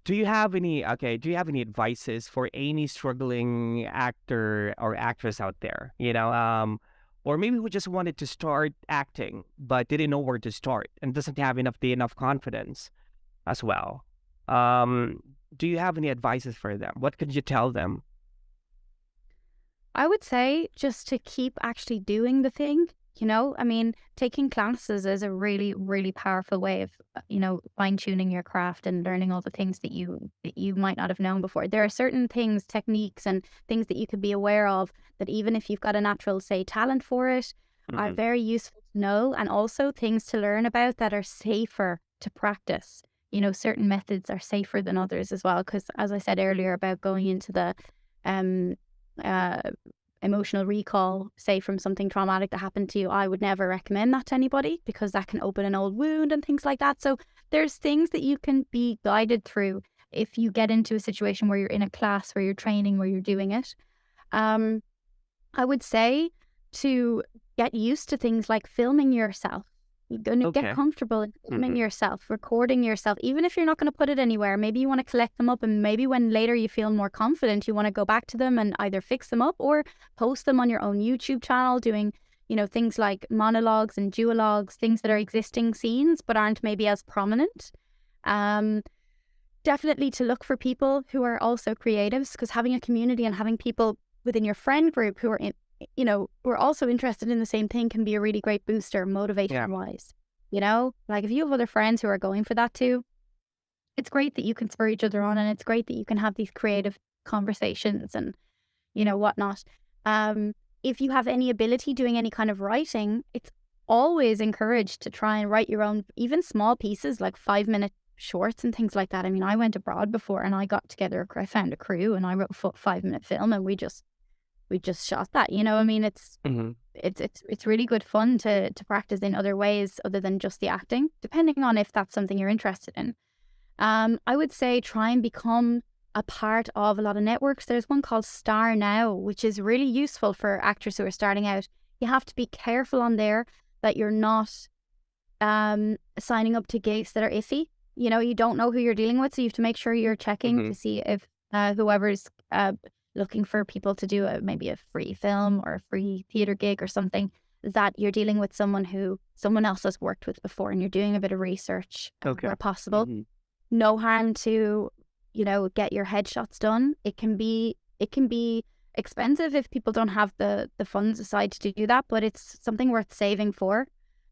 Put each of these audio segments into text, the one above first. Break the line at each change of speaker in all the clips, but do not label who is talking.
do you have any advices for any struggling actor or actress out there? Or maybe who just wanted to start acting but didn't know where to start and doesn't have enough confidence as well. Um, do you have any advices for them? What could you tell them?
I would say just to keep actually doing the thing, I mean, taking classes is a really, really powerful way of, fine tuning your craft and learning all the things that you might not have known before. There are certain things, techniques, and things that you could be aware of that even if you've got a natural, say, talent for it, are
Hmm.
very useful to know, and also things to learn about that are safer to practice. Certain methods are safer than others as well, because as I said earlier about going into the um uh emotional recall, say from something traumatic that happened to you, I would never recommend that to anybody because that can open an old wound and things like that. So there's things that you can be guided through if you get into a situation where you're in a class, where you're training, where you're doing it. Um, I would say to get used to things like filming yourself. You're going to get
Okay.
comfortable in filming
Hmm.
yourself, recording yourself, even if you're not going to put it anywhere. Maybe you want to collect them up, and maybe when later you feel more confident, you want to go back to them and either fix them up or post them on your own YouTube channel, doing, things like monologues and duologues, things that are existing scenes but aren't maybe as prominent. Um, Definitely to look for people who are also creatives, because having a community and having people within your friend group who are who are also interested in the same thing can be a really great booster
Yeah.
motivation wise. Like if you have other friends who are going for that too, it's great that you can spur each other on, and it's great that you can have these creative conversations and whatnot. Um, if you have any ability doing any kind of writing, it's always encouraged to try and write your own, even small pieces like 5-minute shorts and things like that. I mean, I went abroad before and I got together, I found a crew and I wrote a 5-minute film, and we just shot that. I mean, it's
Hmm.
it's it's it's really good fun to practice in other ways other than just the acting, depending on if that's something you're interested in. I would say try and become a part of a lot of networks. There's one called Star Now, which is really useful for actors who are starting out. You have to be careful on there that you're not signing up to gigs that are iffy. You don't know who you're dealing with, so you have to make sure you're checking
Hmm.
to see if whoever's looking for people to do maybe a free film or a free theater gig or something, that you're dealing with someone who someone else has worked with before, and you're doing a bit of research
Okay.
where possible.
Hmm.
No harm to, get your headshots done. It can be expensive if people don't have the funds aside to do that, but it's something worth saving for.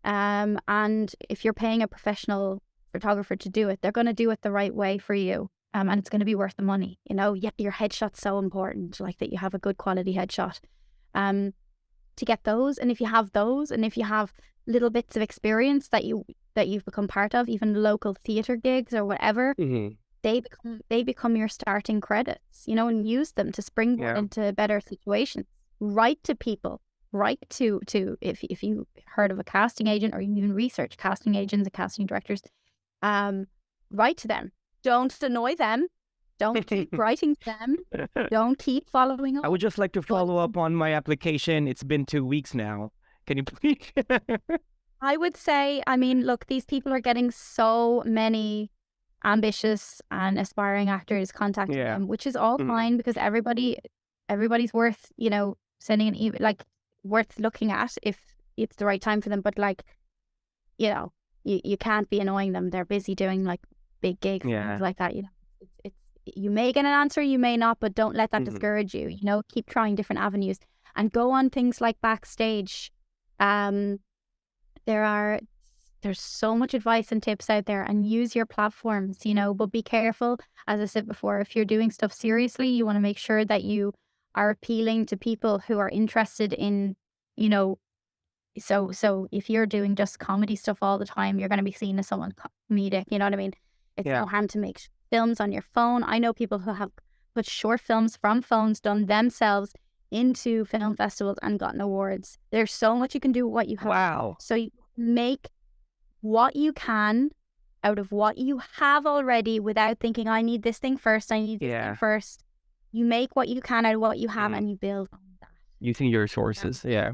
And if you're paying a professional photographer to do it, they're going to do it the right way for you. And it's going to be worth the money. Yeah, your headshot's so important, like that you have a good quality headshot. Um, to get those, and if you have those, and if you have little bits of experience that you've become part of, even local theater gigs or whatever,
Hmm.
they become your starting credits, and use them to springboard
Yeah.
into better situations. Write to people, write to if you heard of a casting agent or you even research casting agents and casting directors, um, write to them. Don't annoy them. Don't keep writing to them. Don't keep following
I
up.
would just like to
But
follow up on my application. It's been 2 weeks now. Can you please?
I would say, I mean, look, these people are getting so many ambitious and aspiring actors contacting
Yeah.
them, which is all
Hmm.
fine because everybody's worth, sending an email, like worth looking at if it's the right time for them. But like, you can't be annoying them. They're busy doing like big gigs and things
Yeah.
like that. You may get an answer, you may not, but don't let that
Hmm.
discourage you. Keep trying different avenues and go on things like Backstage. Um, there are there's so much advice and tips out there, and use your platforms, but be careful. As I said before, if you're doing stuff seriously, you want to make sure that you are appealing to people who are interested in, you know, so if you're doing just comedy stuff all the time, you're going to be seen as someone comedic, you know what I mean? It's no
Yeah.
harm to make films on your phone. I know people who have put short films from phones done themselves into film festivals and gotten awards. There's so much you can do with what you have.
Wow.
So you make what you can out of what you have already without thinking, I need this thing first, I need this thing
Yeah.
first. You make what you can out of what you have
Hmm.
and you build on that.
Using your
Um,
sources. Yeah.